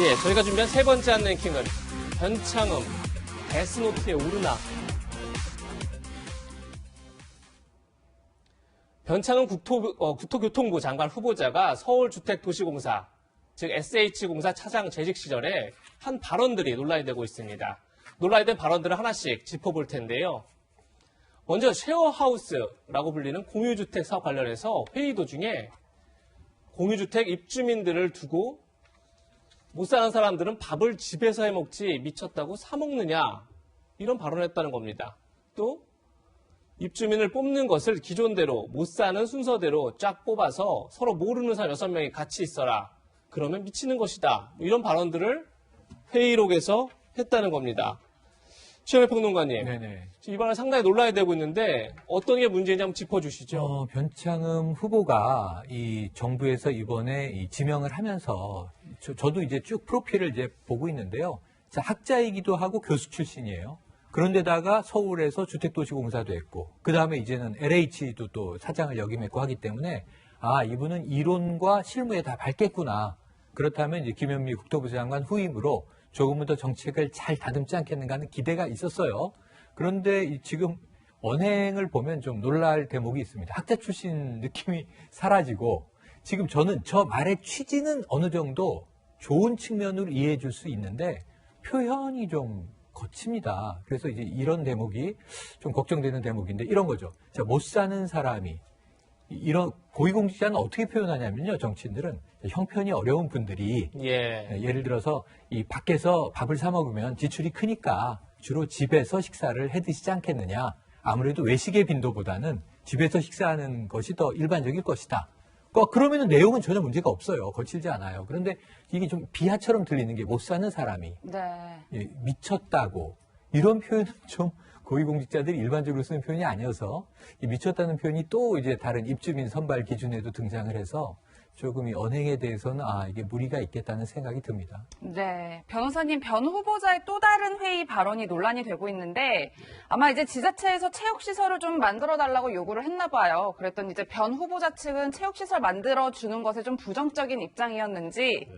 예, 저희가 준비한 세 번째 한 랭킹은 변창흠, 데스노트에 오르나. 변창흠 국토교통부 장관 후보자가 서울주택도시공사, 즉 SH공사 차장 재직 시절에 한 발언들이 논란이 되고 있습니다. 논란이 된 발언들을 하나씩 짚어볼 텐데요. 먼저 쉐어하우스라고 불리는 공유주택 사업 관련해서 회의 도중에 공유주택 입주민들을 두고 못 사는 사람들은 밥을 집에서 해먹지 미쳤다고 사먹느냐, 이런 발언을 했다는 겁니다. 또 입주민을 뽑는 것을 기존대로 못 사는 순서대로 쫙 뽑아서 서로 모르는 사람 6명이 같이 있어라, 그러면 미치는 것이다, 이런 발언들을 회의록에서 했다는 겁니다. 최영일 평론가님, 네네. 이 발언 상당히 논란이 되고 있는데 어떤 게 문제인지 한번 짚어주시죠. 변창흠 후보가 이 정부에서 이번에 이 지명을 하면서 저도 이제 쭉 프로필을 이제 보고 있는데요. 자, 학자이기도 하고 교수 출신이에요. 그런데다가 서울에서 주택도시공사도 했고, 그 다음에 이제는 LH도 또 사장을 역임했고 하기 때문에, 아, 이분은 이론과 실무에 다 밝겠구나. 그렇다면 이제 김현미 국토부 장관 후임으로 조금은 더 정책을 잘 다듬지 않겠는가 하는 기대가 있었어요. 그런데 지금 언행을 보면 좀 놀랄 대목이 있습니다. 학자 출신 느낌이 사라지고, 지금 저는 저 말의 취지는 어느 정도 좋은 측면으로 이해해 줄 수 있는데 표현이 좀 거칩니다. 그래서 이제 이런 대목이 좀 걱정되는 대목인데, 이런 거죠. 자, 못 사는 사람이, 이런 고위공직자는 어떻게 표현하냐면요, 정치인들은 형편이 어려운 분들이 예를 들어서 이 밖에서 밥을 사 먹으면 지출이 크니까 주로 집에서 식사를 해 드시지 않겠느냐. 아무래도 외식의 빈도보다는 집에서 식사하는 것이 더 일반적일 것이다. 그러면은 내용은 전혀 문제가 없어요. 거칠지 않아요. 그런데 이게 좀 비하처럼 들리는 게 못 사는 사람이 미쳤다고, 이런 표현은 좀 고위공직자들이 일반적으로 쓰는 표현이 아니어서, 이 미쳤다는 표현이 또 이제 다른 입주민 선발 기준에도 등장을 해서 조금 이 언행에 대해서는 이게 무리가 있겠다는 생각이 듭니다. 네, 변호사님, 변 후보자의 또 다른 회의 발언이 논란이 되고 있는데, 아마 이제 지자체에서 체육시설을 좀 만들어달라고 요구를 했나 봐요. 그랬더니 이제 변 후보자 측은 체육시설 만들어주는 것에 좀 부정적인 입장이었는지,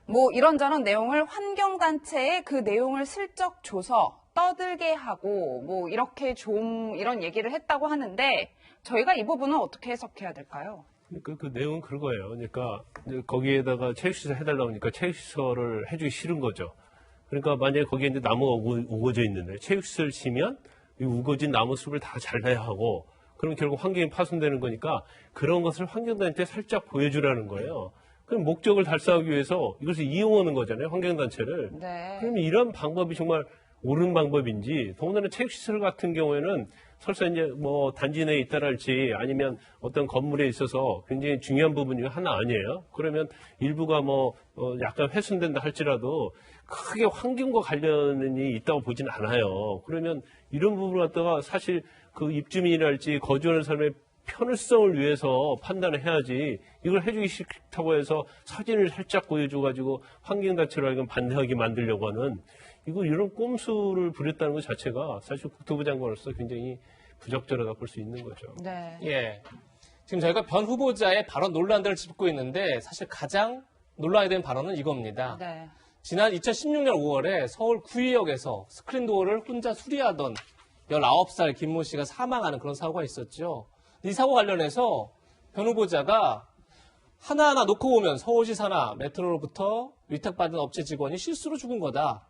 뭐 이런저런 내용을 환경단체에 그 내용을 슬쩍 줘서 떠들게 하고, 뭐 이렇게 좀 이런 얘기를 했다고 하는데, 저희가 이 부분은 어떻게 해석해야 될까요? 그러니까 그 내용은 그거예요. 그러니까 거기에다가 체육시설 해달라고 하니까 체육시설을 해주기 싫은 거죠. 그러니까 만약에 거기에 이제 나무가 우거져 있는데 체육시설 치면 이 우거진 나무 숲을 다 잘라야 하고, 그럼 결국 환경이 파손되는 거니까 그런 것을 환경단체에 살짝 보여주라는 거예요. 그럼 목적을 달성하기 위해서 이것을 이용하는 거잖아요, 환경단체를. 네. 그러면 이런 방법이 정말 옳은 방법인지, 더군다나 체육시설 같은 경우에는 설사 이제 뭐 단지 내에 있다랄지 아니면 어떤 건물에 있어서 굉장히 중요한 부분이 하나 아니에요. 그러면 일부가 뭐 약간 훼손된다 할지라도 크게 환경과 관련이 있다고 보진 않아요. 그러면 이런 부분을 갖다가 사실 그 입주민이랄지 거주하는 사람의 편의성을 위해서 판단을 해야지, 이걸 해주기 싫다고 해서 사진을 살짝 보여줘가지고 환경단체로 하여금 반대하게 만들려고 하는, 이런 꼼수를 부렸다는 것 자체가 사실 국토부 장관으로서 굉장히 부적절하다 볼 수 있는 거죠. 네. 예. 지금 저희가 변 후보자의 발언 논란들을 짚고 있는데, 사실 가장 논란이 된 발언은 이겁니다. 네. 지난 2016년 5월에 서울 구의역에서 스크린도어를 혼자 수리하던 19살 김모 씨가 사망하는 그런 사고가 있었죠. 이 사고 관련해서 변 후보자가 하나하나 놓고 보면 서울시 산하 메트로로부터 위탁받은 업체 직원이 실수로 죽은 거다.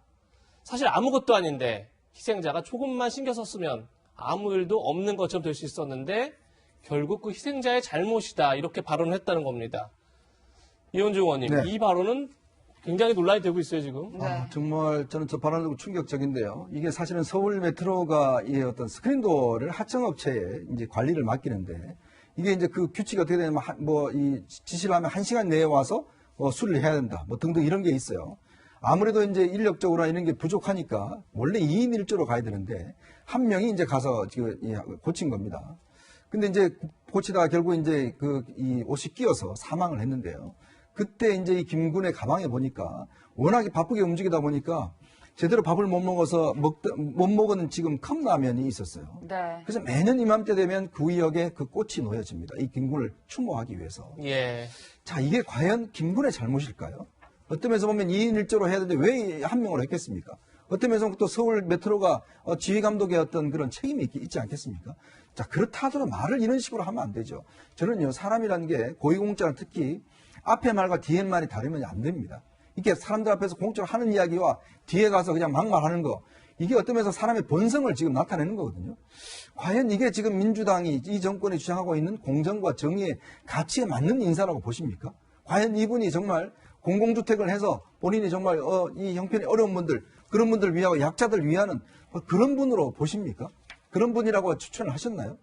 사실 아무것도 아닌데 희생자가 조금만 신경 썼으면 아무 일도 없는 것처럼 될 수 있었는데 결국 그 희생자의 잘못이다, 이렇게 발언을 했다는 겁니다. 이현주 의원님, 네. 이 발언은 굉장히 논란이 되고 있어요, 지금. 네. 정말 저는 저 발언을 듣고 충격적인데요. 이게 사실은 서울 메트로가 이 어떤 스크린도어를 하청업체에 이제 관리를 맡기는데, 이게 이제 그 규칙이 어떻게 되냐면 이 지시를 하면 1시간 내에 와서 수리를 해야 된다, 뭐 등등 이런 게 있어요. 아무래도 이제 인력적으로 이런 게 부족하니까 원래 2인 1조로 가야 되는데 한 명이 이제 가서 지금 고친 겁니다. 근데 이제 고치다가 결국 이제 이 옷이 끼어서 사망을 했는데요. 그때 이제 이 김군의 가방에 보니까 워낙에 바쁘게 움직이다 보니까 제대로 밥을 못 먹어서 못 먹은 지금 컵라면이 있었어요. 네. 그래서 매년 이맘때 되면 구의역에 그 꽃이 놓여집니다. 이 김군을 추모하기 위해서. 예. 자, 이게 과연 김군의 잘못일까요? 어떤 면에서 보면 2인 1조로 해야 되는데 왜 한 명으로 했겠습니까? 어떤 면에서 또 서울 메트로가 지휘 감독의 어떤 그런 책임이 있지 않겠습니까? 자, 그렇다 하더라도 말을 이런 식으로 하면 안 되죠. 저는요, 사람이라는 게 고위공직자는 특히 앞에 말과 뒤에 말이 다르면 안 됩니다. 이게 사람들 앞에서 공적으로 하는 이야기와 뒤에 가서 그냥 막말하는 거, 이게 어떤 면에서 사람의 본성을 지금 나타내는 거거든요. 과연 이게 지금 민주당이 이 정권이 주장하고 있는 공정과 정의의 가치에 맞는 인사라고 보십니까? 과연 이분이 정말 공공주택을 해서 본인이 정말 이 형편이 어려운 분들, 그런 분들 위하고 약자들 위하는 그런 분으로 보십니까? 그런 분이라고 추천을 하셨나요?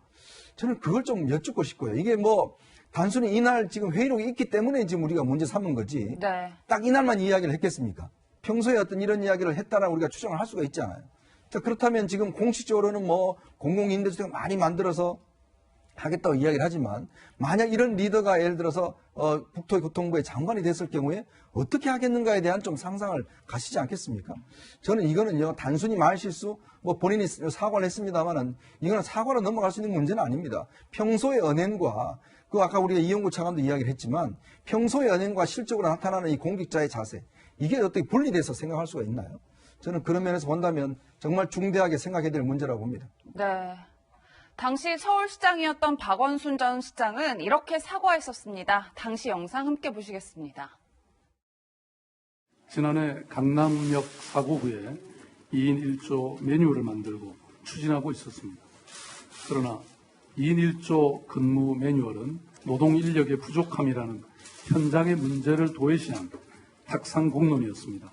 저는 그걸 좀 여쭙고 싶고요. 이게 뭐 단순히 이날 지금 회의록이 있기 때문에 지금 우리가 문제 삼은 거지. 네. 딱 이날만 이야기를 했겠습니까? 평소에 어떤 이런 이야기를 했다라고 우리가 추정을 할 수가 있잖아요. 자, 그렇다면 지금 공식적으로는 뭐 공공임대주택 많이 만들어서 하겠다고 이야기를 하지만 만약 이런 리더가 예를 들어서 국토교통부의 장관이 됐을 경우에 어떻게 하겠는가에 대한 좀 상상을 가시지 않겠습니까? 저는 이거는요, 단순히 말실수, 뭐 본인이 사과를 했습니다만은 이거는 사과로 넘어갈 수 있는 문제는 아닙니다. 평소의 언행과 그 아까 우리가 이용구 차관도 이야기를 했지만 평소의 언행과 실적으로 나타나는 이 공직자의 자세, 이게 어떻게 분리돼서 생각할 수가 있나요? 저는 그런 면에서 본다면 정말 중대하게 생각해야 될 문제라고 봅니다. 네. 당시 서울시장이었던 박원순 전 시장은 이렇게 사과했었습니다. 당시 영상 함께 보시겠습니다. 지난해 강남역 4구에 2인 1조 매뉴얼을 만들고 추진하고 있었습니다. 그러나 2인 1조 근무 매뉴얼은 노동 인력의 부족함이라는 현장의 문제를 도외시한 탁상공론이었습니다.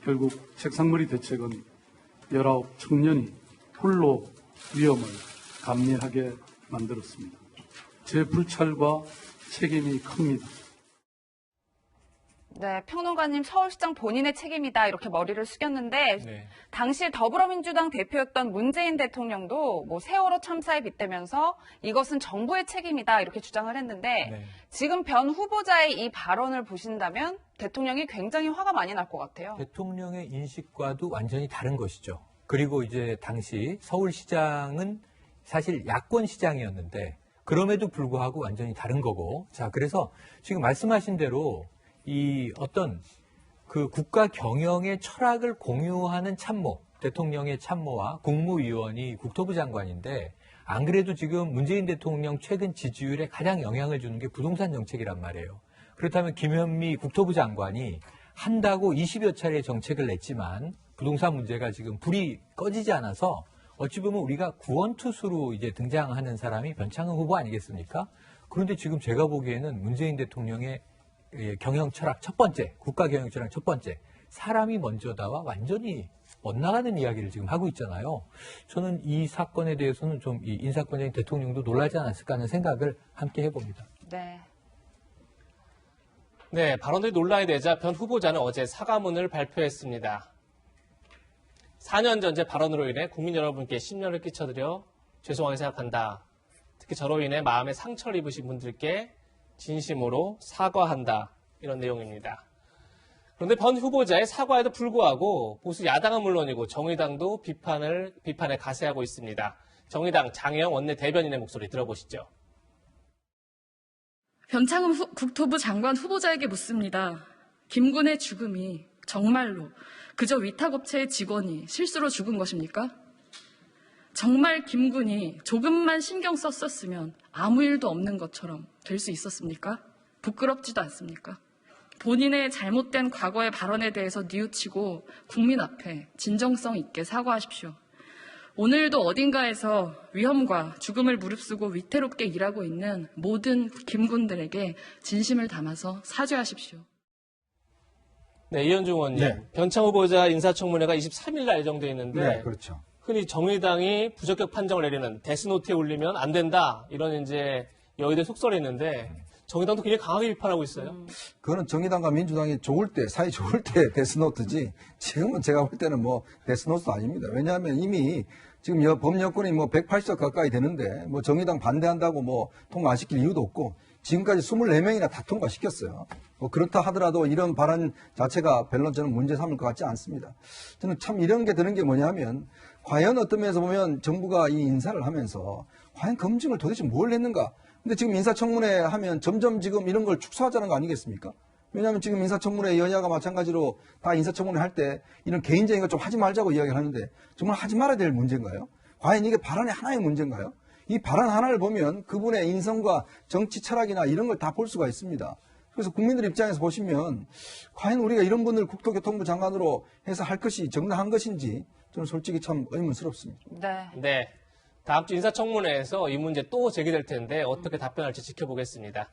결국 책상머리 대책은 19 청년이 홀로 위험을 감내하게 만들었습니다. 제 불찰과 책임이 큽니다. 네, 평론가님 서울시장 본인의 책임이다 이렇게 머리를 숙였는데 네. 당시 더불어민주당 대표였던 문재인 대통령도 뭐 세월호 참사에 빗대면서 이것은 정부의 책임이다 이렇게 주장을 했는데 네. 지금 변 후보자의 이 발언을 보신다면 대통령이 굉장히 화가 많이 날 것 같아요. 대통령의 인식과도 완전히 다른 것이죠. 그리고 이제 당시 서울시장은 사실 야권 시장이었는데 그럼에도 불구하고 완전히 다른 거고. 자, 그래서 지금 말씀하신 대로 이 어떤 그 국가 경영의 철학을 공유하는 참모, 대통령의 참모와 국무위원이 국토부 장관인데 안 그래도 지금 문재인 대통령 최근 지지율에 가장 영향을 주는 게 부동산 정책이란 말이에요. 그렇다면 김현미 국토부 장관이 한다고 20여 차례 정책을 냈지만 부동산 문제가 지금 불이 꺼지지 않아서 어찌 보면 우리가 구원투수로 이제 등장하는 사람이 변창흠 후보 아니겠습니까? 그런데 지금 제가 보기에는 문재인 대통령의 경영 철학 첫 번째, 국가 경영 철학 첫 번째, 사람이 먼저다와 완전히 엇나가는 이야기를 지금 하고 있잖아요. 저는 이 사건에 대해서는 좀 이 인사권자인 대통령도 놀라지 않았을까 하는 생각을 함께 해봅니다. 네. 네, 발언들이 논란이 되자 변 후보자는 어제 사과문을 발표했습니다. 4년 전 제 발언으로 인해 국민 여러분께 심려를 끼쳐드려 죄송하게 생각한다. 특히 저로 인해 마음에 상처를 입으신 분들께 진심으로 사과한다. 이런 내용입니다. 그런데 변 후보자의 사과에도 불구하고 보수 야당은 물론이고 정의당도 비판에 가세하고 있습니다. 정의당 장혜영 원내 대변인의 목소리 들어보시죠. 변창흠 국토부 장관 후보자에게 묻습니다. 김군의 죽음이 정말로 그저 위탁업체의 직원이 실수로 죽은 것입니까? 정말 김군이 조금만 신경 썼었으면 아무 일도 없는 것처럼 될 수 있었습니까? 부끄럽지도 않습니까? 본인의 잘못된 과거의 발언에 대해서 뉘우치고 국민 앞에 진정성 있게 사과하십시오. 오늘도 어딘가에서 위험과 죽음을 무릅쓰고 위태롭게 일하고 있는 모든 김군들에게 진심을 담아서 사죄하십시오. 네, 이현중 의원님. 네. 변창 후보자 인사청문회가 23일 날 예정되어 있는데 네, 그렇죠. 흔히 정의당이 부적격 판정을 내리는 데스노트에 올리면 안 된다. 이런 이제 여의도 속설이 있는데 정의당도 굉장히 강하게 비판하고 있어요. 그거는 정의당과 민주당이 좋을 때, 사이 좋을 때 데스노트지, 지금은 제가 볼 때는 뭐 데스노트도 아닙니다. 왜냐하면 이미 지금 범여권이 뭐 180석 가까이 되는데 뭐 정의당 반대한다고 뭐 통과 안 시킬 이유도 없고 지금까지 24명이나 다 통과시켰어요. 뭐 그렇다 하더라도 이런 발언 자체가 별로 저는 문제 삼을 것 같지 않습니다. 저는 참 이런 게 드는 게 뭐냐면 과연 어떤 면에서 보면 정부가 이 인사를 하면서 과연 검증을 도대체 뭘 했는가? 근데 지금 인사청문회 하면 점점 지금 이런 걸 축소하자는 거 아니겠습니까? 왜냐하면 지금 인사청문회 여야가 마찬가지로 다 인사청문회 할 때 이런 개인적인 거 좀 하지 말자고 이야기를 하는데 정말 하지 말아야 될 문제인가요? 과연 이게 발언의 하나의 문제인가요? 이 발언 하나를 보면 그분의 인성과 정치 철학이나 이런 걸 다 볼 수가 있습니다. 그래서 국민들 입장에서 보시면 과연 우리가 이런 분을 국토교통부 장관으로 해서 할 것이 정당한 것인지 저는 솔직히 참 의문스럽습니다. 네. 네. 다음 주 인사청문회에서 이 문제 또 제기될 텐데 어떻게 답변할지 지켜보겠습니다.